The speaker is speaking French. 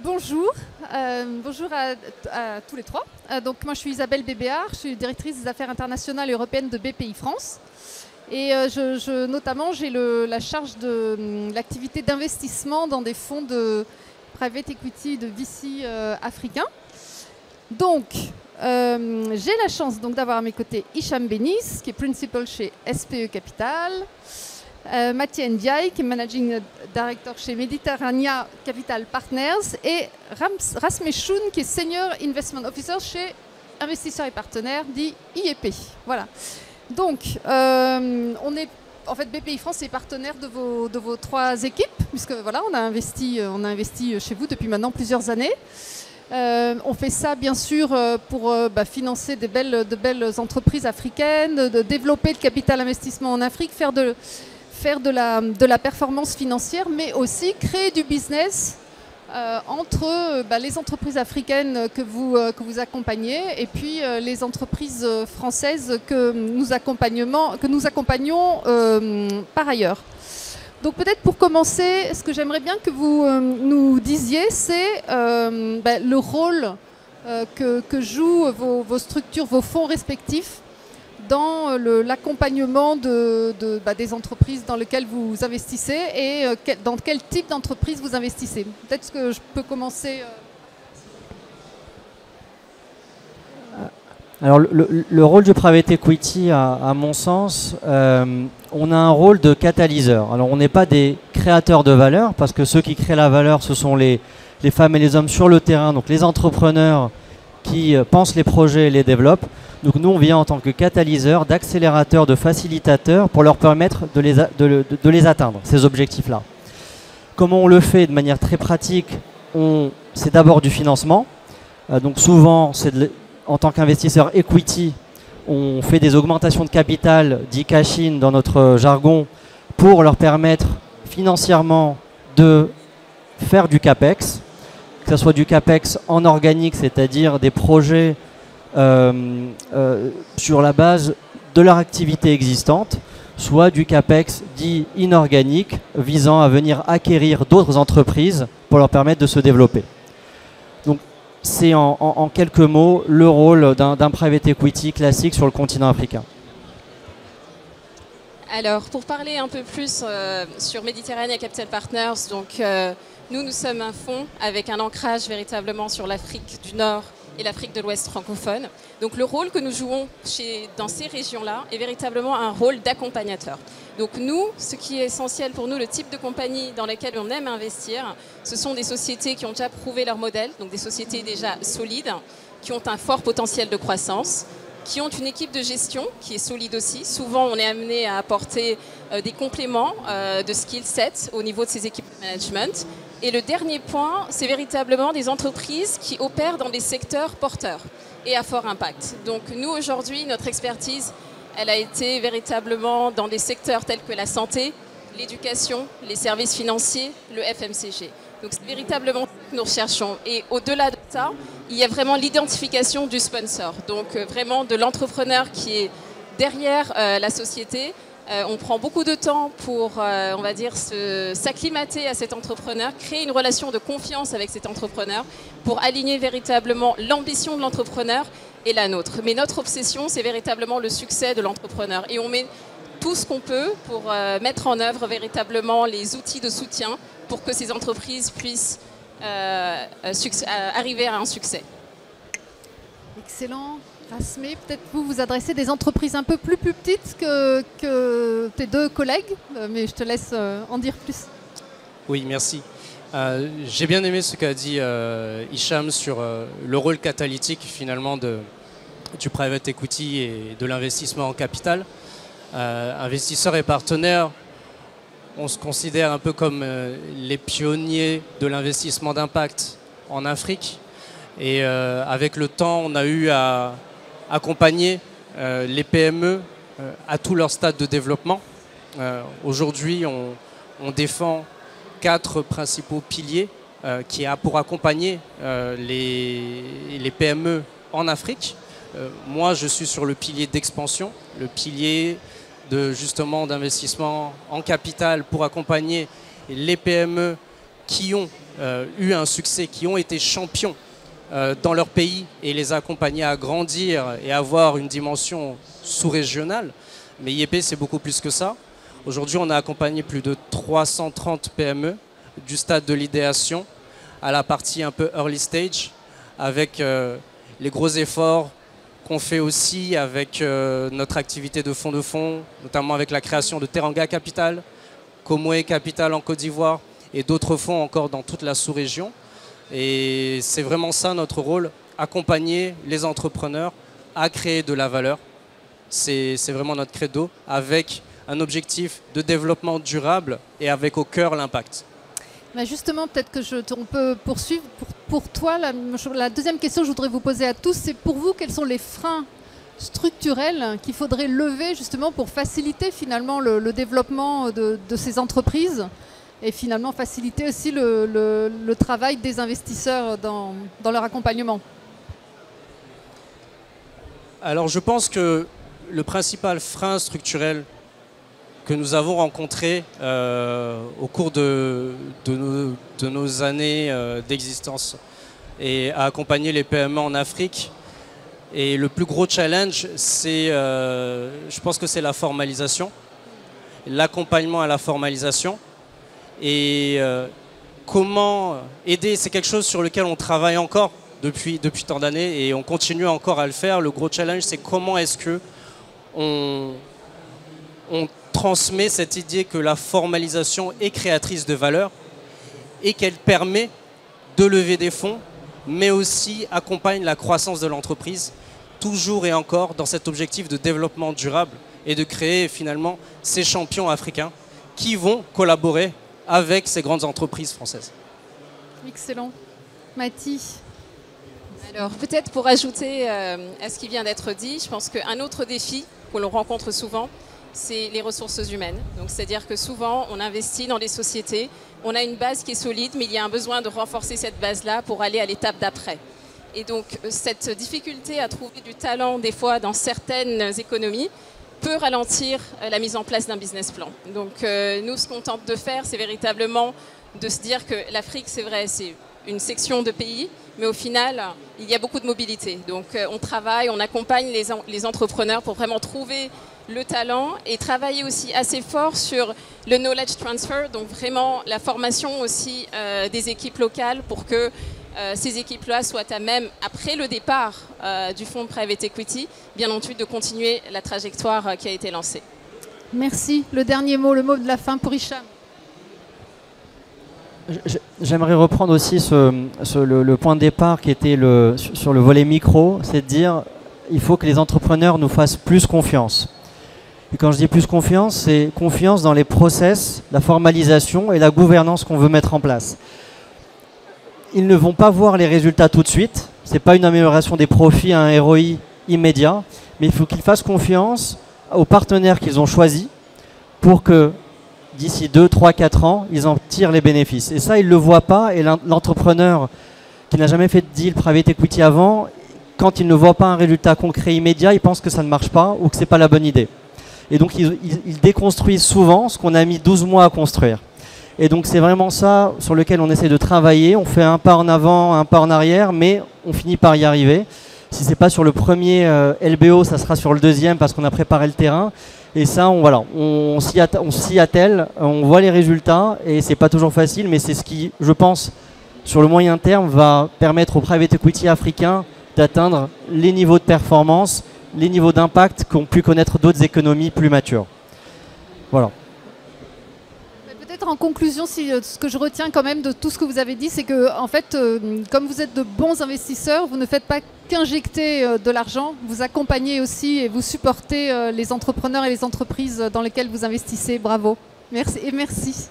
Bonjour, bonjour à tous les trois. Donc moi je suis Isabelle Bébéard, je suis directrice des affaires internationales et européennes de BPI France. Et notamment j'ai la charge de l'activité d'investissement dans des fonds de private equity de VC africains. Donc j'ai la chance d'avoir à mes côtés Hicham Benis, qui est principal chez SPE Capital, Mathieu Ndiaye, qui est Managing Director chez Mediterranea Capital Partners, et Rasme Choun, qui est Senior Investment Officer chez Investisseurs et Partenaires, dit IEP. Voilà. Donc, en fait, BPI France est partenaire de vos trois équipes, puisque voilà, on a investi chez vous depuis maintenant plusieurs années. On fait ça bien sûr pour financer de belles entreprises africaines, de développer le capital investissement en Afrique, faire de la performance financière, mais aussi créer du business entre les entreprises africaines que vous accompagnez et puis les entreprises françaises que nous accompagnons par ailleurs. Donc peut-être pour commencer, ce que j'aimerais bien que vous nous disiez, c'est le rôle que jouent vos structures, vos fonds respectifs dans l'accompagnement des entreprises dans lesquelles vous investissez et dans quel type d'entreprise vous investissez. Peut-être que je peux commencer. Alors le rôle du private equity, à mon sens, on a un rôle de catalyseur. Alors on n'est pas des créateurs de valeur, parce que ceux qui créent la valeur, ce sont les femmes et les hommes sur le terrain, donc les entrepreneurs qui pensent les projets et les développent. Donc nous, on vient en tant que catalyseur, d'accélérateur, de facilitateur pour leur permettre de les atteindre, ces objectifs-là. Comment on le fait de manière très pratique? C'est d'abord du financement. Donc souvent, en tant qu'investisseur equity, on fait des augmentations de capital, dit cash-in dans notre jargon, pour leur permettre financièrement de faire du CAPEX, que ce soit du CAPEX en organique, c'est-à-dire des projets sur la base de leur activité existante, soit du CAPEX dit inorganique, visant à venir acquérir d'autres entreprises pour leur permettre de se développer. Donc c'est en quelques mots le rôle d'un private equity classique sur le continent africain. Alors, pour parler un peu plus sur Mediterranea Capital Partners, donc nous sommes un fonds avec un ancrage véritablement sur l'Afrique du Nord et l'Afrique de l'Ouest francophone. Donc le rôle que nous jouons dans ces régions-là est véritablement un rôle d'accompagnateur. Donc nous, ce qui est essentiel pour nous, le type de compagnie dans lesquelles on aime investir, ce sont des sociétés qui ont déjà prouvé leur modèle, donc des sociétés déjà solides, qui ont un fort potentiel de croissance, qui ont une équipe de gestion qui est solide aussi. Souvent, on est amené à apporter des compléments de skill sets au niveau de ces équipes de management. Et le dernier point, c'est véritablement des entreprises qui opèrent dans des secteurs porteurs et à fort impact. Donc nous, aujourd'hui, notre expertise, elle a été véritablement dans des secteurs tels que la santé, l'éducation, les services financiers, le FMCG. Donc c'est véritablement ce que nous recherchons. Et au-delà de ça, il y a vraiment l'identification du sponsor. Donc vraiment de l'entrepreneur qui est derrière la société. On prend beaucoup de temps pour, on va dire, s'acclimater à cet entrepreneur, créer une relation de confiance avec cet entrepreneur pour aligner véritablement l'ambition de l'entrepreneur et la nôtre. Mais notre obsession, c'est véritablement le succès de l'entrepreneur. Et on met tout ce qu'on peut pour mettre en œuvre véritablement les outils de soutien pour que ces entreprises puissent arriver à un succès. Excellent. Rasme, peut-être vous adressez des entreprises un peu plus petites que tes deux collègues, mais je te laisse en dire plus. Oui, merci. J'ai bien aimé ce qu'a dit Hicham sur le rôle catalytique finalement du private equity et de l'investissement en capital. Investisseurs et partenaires, on se considère un peu comme les pionniers de l'investissement d'impact en Afrique. Et avec le temps, on a eu à accompagner les PME à tous leurs stades de développement. Aujourd'hui, on défend 4 principaux piliers qui a pour accompagner les PME en Afrique. Moi, je suis sur le pilier d'expansion, le pilier justement d'investissement en capital pour accompagner les PME qui ont eu un succès, qui ont été champions dans leur pays et les accompagner à grandir et avoir une dimension sous-régionale. Mais IEP, c'est beaucoup plus que ça. Aujourd'hui, on a accompagné plus de 330 PME du stade de l'idéation à la partie un peu early stage, avec les gros efforts qu'on fait aussi avec notre activité de fonds, notamment avec la création de Teranga Capital, Komoé Capital en Côte d'Ivoire et d'autres fonds encore dans toute la sous-région. Et c'est vraiment ça notre rôle, accompagner les entrepreneurs à créer de la valeur. C'est vraiment notre credo, avec un objectif de développement durable et avec au cœur l'impact. Bah justement, peut-être on peut poursuivre. Pour toi, la deuxième question que je voudrais vous poser à tous, c'est pour vous, quels sont les freins structurels qu'il faudrait lever justement pour faciliter finalement le développement de ces entreprises et finalement faciliter aussi le travail des investisseurs dans leur accompagnement? Alors je pense que le principal frein structurel que nous avons rencontré au cours de nos années d'existence et à accompagner les PME en Afrique, et le plus gros challenge, c'est, je pense que c'est la formalisation, l'accompagnement à la formalisation. Et comment aider, c'est quelque chose sur lequel on travaille encore depuis tant d'années et on continue encore à le faire. Le gros challenge, c'est comment est-ce que on transmet cette idée que la formalisation est créatrice de valeur et qu'elle permet de lever des fonds, mais aussi accompagne la croissance de l'entreprise, toujours et encore dans cet objectif de développement durable et de créer finalement ces champions africains qui vont collaborer avec ces grandes entreprises françaises. Excellent. Mathie? Alors peut-être pour ajouter à ce qui vient d'être dit, je pense qu'un autre défi que l'on rencontre souvent, c'est les ressources humaines. Donc c'est-à-dire que souvent on investit dans des sociétés, on a une base qui est solide, mais il y a un besoin de renforcer cette base-là pour aller à l'étape d'après. Et donc cette difficulté à trouver du talent des fois dans certaines économies peut ralentir la mise en place d'un business plan. Donc nous, ce qu'on tente de faire, c'est véritablement de se dire que l'Afrique, c'est vrai, c'est une section de pays, mais au final, il y a beaucoup de mobilité. Donc on travaille, on accompagne les entrepreneurs pour vraiment trouver le talent et travailler aussi assez fort sur le knowledge transfer, donc vraiment la formation aussi des équipes locales pour que ces équipes-là soient à même, après le départ du fonds de Private Equity, bien entendu de continuer la trajectoire qui a été lancée. Merci. Le dernier mot, le mot de la fin pour Hicham. J'aimerais reprendre aussi le point de départ qui était sur le volet micro, c'est de dire il faut que les entrepreneurs nous fassent plus confiance. Et quand je dis plus confiance, c'est confiance dans les process, la formalisation et la gouvernance qu'on veut mettre en place. Ils ne vont pas voir les résultats tout de suite. Ce n'est pas une amélioration des profits à un ROI immédiat, mais il faut qu'ils fassent confiance aux partenaires qu'ils ont choisis pour que d'ici 2, 3, 4 ans, ils en tirent les bénéfices. Et ça, ils ne le voient pas. Et l'entrepreneur qui n'a jamais fait de deal private equity avant, quand il ne voit pas un résultat concret immédiat, il pense que ça ne marche pas ou que ce n'est pas la bonne idée. Et donc, ils déconstruisent souvent ce qu'on a mis 12 mois à construire. Et donc c'est vraiment ça sur lequel on essaie de travailler. On fait un pas en avant, un pas en arrière, mais on finit par y arriver. Si ce n'est pas sur le premier LBO, ça sera sur le deuxième parce qu'on a préparé le terrain. Et ça, on s'y attelle, on voit les résultats et ce n'est pas toujours facile, mais c'est ce qui, je pense, sur le moyen terme, va permettre au private equity africain d'atteindre les niveaux de performance, les niveaux d'impact qu'ont pu connaître d'autres économies plus matures. Voilà. En conclusion, ce que je retiens quand même de tout ce que vous avez dit, c'est que en fait, comme vous êtes de bons investisseurs, vous ne faites pas qu'injecter de l'argent, vous accompagnez aussi et vous supportez les entrepreneurs et les entreprises dans lesquelles vous investissez. Bravo. Merci et merci.